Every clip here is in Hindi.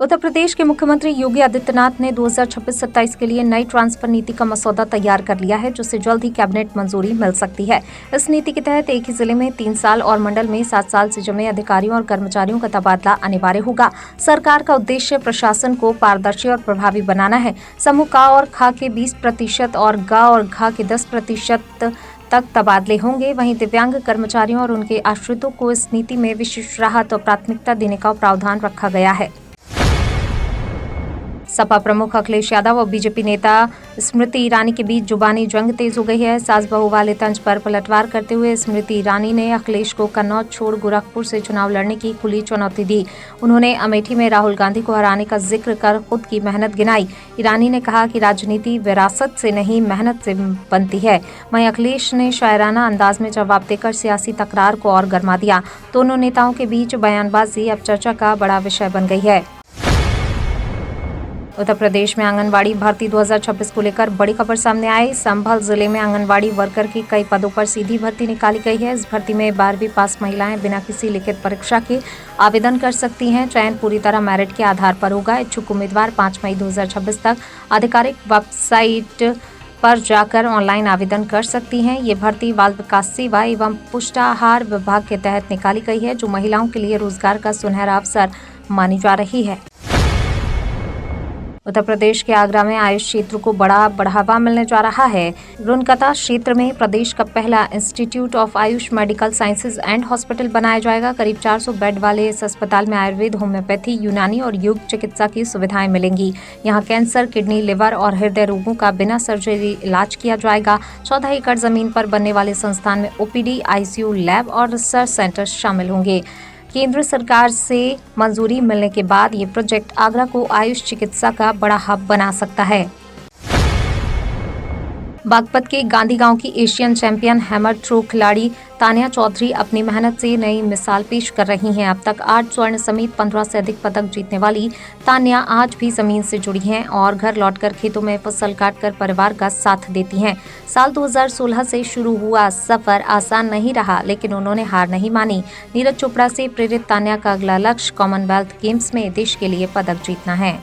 उत्तर प्रदेश के मुख्यमंत्री योगी आदित्यनाथ ने 2026-27 के लिए नई ट्रांसफर नीति का मसौदा तैयार कर लिया है, जिससे जल्द ही कैबिनेट मंजूरी मिल सकती है। इस नीति के तहत एक ही जिले में 3 साल और मंडल में 7 साल से जमे अधिकारियों और कर्मचारियों का तबादला अनिवार्य होगा। सरकार का उद्देश्य प्रशासन को पारदर्शी और प्रभावी बनाना है। समूह क और ख के 20% और ग और घ के 10% तक तबादले होंगे। वहीं दिव्यांग कर्मचारियों और उनके आश्रितों को इस नीति में विशेष राहत और प्राथमिकता देने का प्रावधान रखा गया है। सपा प्रमुख अखिलेश यादव और बीजेपी नेता स्मृति ईरानी के बीच जुबानी जंग तेज हो गई है। सास बहू वाले तंज पर पलटवार करते हुए स्मृति ईरानी ने अखिलेश को कन्नौज छोड़ गोरखपुर से चुनाव लड़ने की खुली चुनौती दी। उन्होंने अमेठी में राहुल गांधी को हराने का जिक्र कर खुद की मेहनत गिनाई। ईरानी ने कहा कि राजनीति विरासत से नहीं मेहनत से बनती है। वहीं अखिलेश ने शायराना अंदाज में जवाब देकर सियासी तकरार को और गर्मा दिया। दोनों नेताओं के बीच बयानबाजी अब चर्चा का बड़ा विषय बन गई है। उत्तर प्रदेश में आंगनवाड़ी भर्ती 2026 को लेकर बड़ी खबर सामने आई। संभल जिले में आंगनवाड़ी वर्कर की कई पदों पर सीधी भर्ती निकाली गई है। इस भर्ती में 12वीं पास महिलाएं बिना किसी लिखित परीक्षा के आवेदन कर सकती हैं। चयन पूरी तरह मेरिट के आधार पर होगा। इच्छुक उम्मीदवार 5 मई 2026 तक आधिकारिक वेबसाइट पर जाकर ऑनलाइन आवेदन कर सकती हैं। ये भर्ती बाल विकास सेवा एवं पुष्टाहार विभाग के तहत निकाली गई है, जो महिलाओं के लिए रोजगार का सुनहरा अवसर मानी जा रही है। उत्तर प्रदेश के आगरा में आयुष क्षेत्र को बड़ा बढ़ावा मिलने जा रहा है। रुनकता क्षेत्र में प्रदेश का पहला institute of Ayush medical sciences and hospital बनाया जाएगा। करीब 400 बेड वाले इस अस्पताल में आयुर्वेद, होम्योपैथी, यूनानी और योग चिकित्सा की सुविधाएं मिलेंगी। यहां कैंसर, किडनी, लिवर और हृदय रोगों का बिना सर्जरी इलाज किया जाएगा। 14 एकड़ जमीन पर बनने वाले संस्थान में ओपीडी, आईसीयू, लैब और रिसर्च सेंटर शामिल होंगे। केंद्र सरकार से मंजूरी मिलने के बाद ये प्रोजेक्ट आगरा को आयुष चिकित्सा का बड़ा हब बना सकता है। बागपत के गांधी गांव की एशियन चैंपियन हैमर थ्रो खिलाड़ी तानिया चौधरी अपनी मेहनत से नई मिसाल पेश कर रही हैं। अब तक 8 स्वर्ण समेत 15 से अधिक पदक जीतने वाली तानिया आज भी जमीन से जुड़ी हैं और घर लौटकर खेतों में फसल काटकर परिवार का साथ देती हैं। साल 2016 से शुरू हुआ सफर आसान नहीं रहा, लेकिन उन्होंने हार नहीं मानी। नीरज चोपड़ा से प्रेरित तानिया का अगला लक्ष्य कॉमनवेल्थ गेम्स में देश के लिए पदक जीतना है।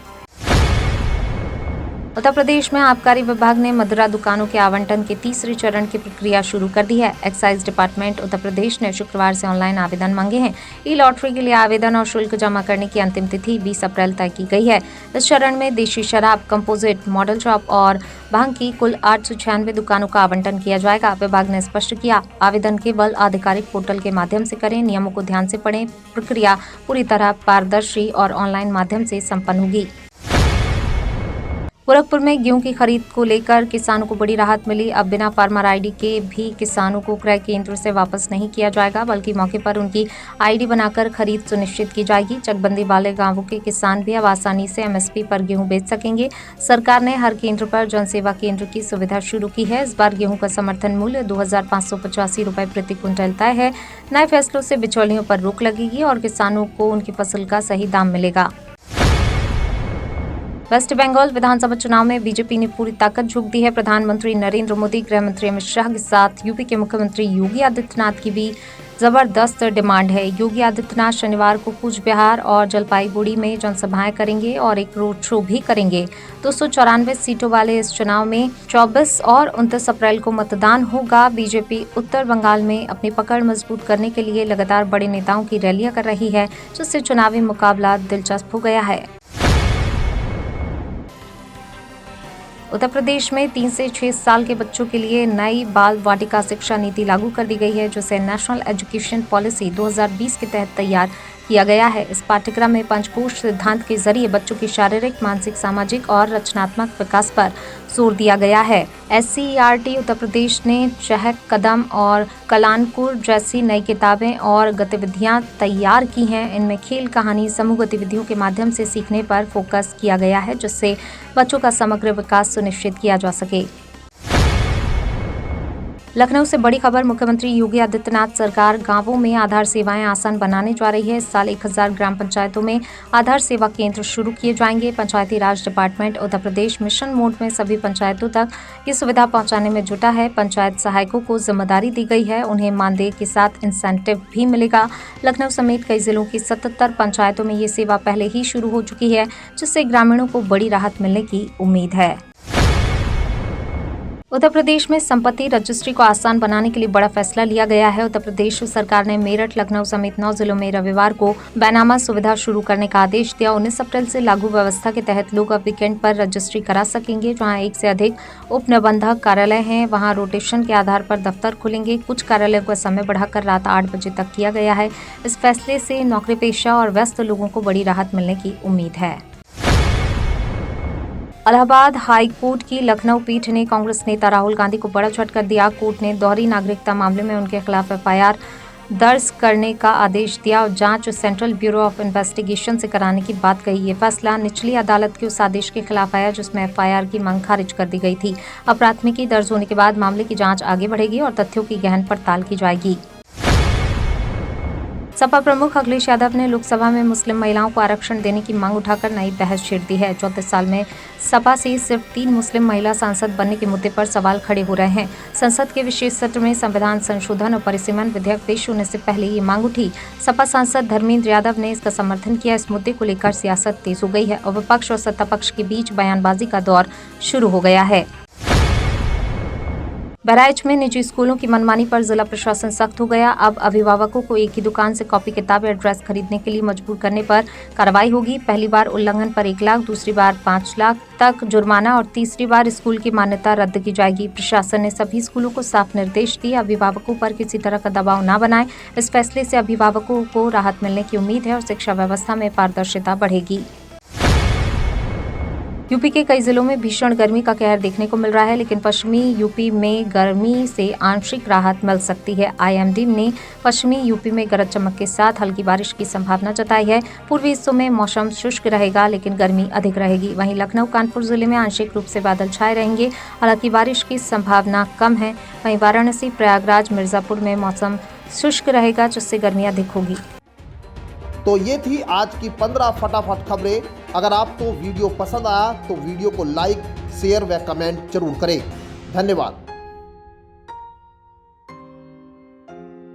उत्तर प्रदेश में आबकारी विभाग ने मदिरा दुकानों के आवंटन के तीसरे चरण की प्रक्रिया शुरू कर दी है। एक्साइज डिपार्टमेंट उत्तर प्रदेश ने शुक्रवार से ऑनलाइन आवेदन मांगे हैं। ई लॉटरी के लिए आवेदन और शुल्क जमा करने की अंतिम तिथि 20 अप्रैल तय की गई है। इस चरण में देशी शराब, कंपोजिट, मॉडल शॉप और भांग की कुल 896 दुकानों का आवंटन किया जाएगा। विभाग ने स्पष्ट किया, आवेदन केवल आधिकारिक पोर्टल के माध्यम से करें। नियमों को ध्यान से पढ़ें। प्रक्रिया पूरी तरह पारदर्शी और ऑनलाइन माध्यम से संपन्न होगी। गोरखपुर में गेहूं की खरीद को लेकर किसानों को बड़ी राहत मिली। अब बिना फार्मर आईडी के भी किसानों को क्रय केंद्र से वापस नहीं किया जाएगा, बल्कि मौके पर उनकी आईडी बनाकर खरीद सुनिश्चित की जाएगी। चकबंदी वाले गांवों के किसान भी अब आसानी से एमएसपी पर गेहूं बेच सकेंगे। सरकार ने हर केंद्र पर जनसेवा केंद्र की सुविधा शुरू की है। इस बार गेहूं का समर्थन मूल्य 2585 रुपए प्रति क्विंटल तय है। नए फैसलों से बिचौलियों पर रोक लगेगी और किसानों को उनकी फसल का सही दाम मिलेगा। वेस्ट बंगाल विधानसभा चुनाव में बीजेपी ने पूरी ताकत झोंक दी है। प्रधानमंत्री नरेंद्र मोदी, गृह मंत्री अमित शाह के साथ यूपी के मुख्यमंत्री योगी आदित्यनाथ की भी जबरदस्त डिमांड है। योगी आदित्यनाथ शनिवार को कूच बिहार और जलपाईगुड़ी में जनसभाएं करेंगे और एक रोड शो भी करेंगे। 294 सीटों वाले इस चुनाव में 24 और 29 अप्रैल को मतदान होगा। बीजेपी उत्तर बंगाल में अपनी पकड़ मजबूत करने के लिए लगातार बड़े नेताओं की रैलियां कर रही है, जिससे चुनावी मुकाबला दिलचस्प हो गया है। उत्तर प्रदेश में 3 से 6 साल के बच्चों के लिए नई बाल वाटिका शिक्षा नीति लागू कर दी गई है, जिसे नेशनल एजुकेशन पॉलिसी 2020 के तहत तैयार किया गया है। इस पाठ्यक्रम में पंचकोश सिद्धांत के जरिए बच्चों की शारीरिक, मानसिक, सामाजिक और रचनात्मक विकास पर जोर दिया गया है। SCERT उत्तर प्रदेश ने चहक कदम और कलानकुर जैसी नई किताबें और गतिविधियां तैयार की हैं। इनमें खेल, कहानी, समूह गतिविधियों के माध्यम से सीखने पर फोकस किया गया है, जिससे बच्चों का समग्र विकास सुनिश्चित किया जा सके। लखनऊ से बड़ी खबर। मुख्यमंत्री योगी आदित्यनाथ सरकार गांवों में आधार सेवाएं आसान बनाने जा रही है। इस साल 1000 ग्राम पंचायतों में आधार सेवा केंद्र शुरू किए जाएंगे। पंचायती राज department Uttar Pradesh mission mode में सभी पंचायतों तक ये सुविधा पहुंचाने में जुटा है। पंचायत सहायकों को जिम्मेदारी दी गई है, उन्हें मानदेय के साथ इंसेंटिव भी मिलेगा। लखनऊ समेत कई जिलों की 77 पंचायतों में ये सेवा पहले ही शुरू हो चुकी है, जिससे ग्रामीणों को बड़ी राहत मिलने की उम्मीद है। उत्तर प्रदेश में संपत्ति रजिस्ट्री को आसान बनाने के लिए बड़ा फैसला लिया गया है। उत्तर प्रदेश सरकार ने मेरठ, लखनऊ समेत 9 जिलों में रविवार को बैनामा सुविधा शुरू करने का आदेश दिया। 19 अप्रैल से लागू व्यवस्था के तहत लोग अब वीकेंड पर रजिस्ट्री करा सकेंगे। जहां एक से अधिक उप निबंधक कार्यालय हैं, वहां रोटेशन के आधार पर दफ्तर खुलेंगे। कुछ कार्यालयों का समय बढ़ाकर रात 8 बजे तक किया गया है। इस फैसले से नौकरी पेशा और व्यस्त लोगों को बड़ी राहत मिलने की उम्मीद है। इलाहाबाद हाई कोर्ट की लखनऊ पीठ ने कांग्रेस नेता राहुल गांधी को बड़ा झटका दिया। कोर्ट ने दोहरी नागरिकता मामले में उनके खिलाफ एफआईआर दर्ज करने का आदेश दिया और जांच सेंट्रल ब्यूरो ऑफ इन्वेस्टिगेशन से कराने की बात कही। ये फैसला निचली अदालत के उस आदेश के खिलाफ आया जिसमें एफआईआर की मांग खारिज कर दी गई थी। अब प्राथमिकी दर्ज होने के बाद मामले की जांच आगे बढ़ेगी और तथ्यों की गहन पड़ताल की जाएगी। सपा प्रमुख अखिलेश यादव ने लोकसभा में मुस्लिम महिलाओं को आरक्षण देने की मांग उठाकर नई बहस छेड़ दी है। 34 साल में सपा से सिर्फ 3 मुस्लिम महिला सांसद बनने के मुद्दे पर सवाल खड़े हो रहे हैं। संसद के विशेष सत्र में संविधान संशोधन और परिसीमन विधेयक पेश होने से पहले ये मांग उठी। सपा सांसद धर्मेंद्र यादव ने इसका समर्थन किया। इस मुद्दे को लेकर सियासत तेज हो गई है और विपक्ष और सत्ता पक्ष के बीच बयानबाजी का दौर शुरू हो गया है। बहराइच में निजी स्कूलों की मनमानी पर जिला प्रशासन सख्त हो गया। अब अभिभावकों को एक ही दुकान से कॉपी किताब या ड्रेस खरीदने के लिए मजबूर करने पर कार्रवाई होगी। पहली बार उल्लंघन पर 1 लाख, दूसरी बार 5 लाख तक जुर्माना और तीसरी बार स्कूल की मान्यता रद्द की जाएगी। प्रशासन ने सभी स्कूलों को साफ निर्देश दिए, अभिभावकों पर किसी तरह का दबाव न बनाएं। इस फैसले से अभिभावकों को राहत मिलने की उम्मीद है और शिक्षा व्यवस्था में पारदर्शिता बढ़ेगी। यूपी के कई जिलों में भीषण गर्मी का कहर देखने को मिल रहा है, लेकिन पश्चिमी यूपी में गर्मी से आंशिक राहत मिल सकती है। आईएमडी ने पश्चिमी यूपी में गरज चमक के साथ हल्की बारिश की संभावना जताई है। पूर्वी हिस्सों में मौसम शुष्क रहेगा, लेकिन गर्मी अधिक रहेगी। वहीं लखनऊ, कानपुर जिले में आंशिक रूप से बादल छाए रहेंगे, हालांकि बारिश की संभावना कम है। वहीं वाराणसी, प्रयागराज, मिर्जापुर में मौसम शुष्क रहेगा, जिससे गर्मी अधिक होगी। तो ये थी आज की 15 फटाफट खबरें। अगर आपको वीडियो पसंद आया तो वीडियो को लाइक, शेयर व कमेंट जरूर करें। धन्यवाद।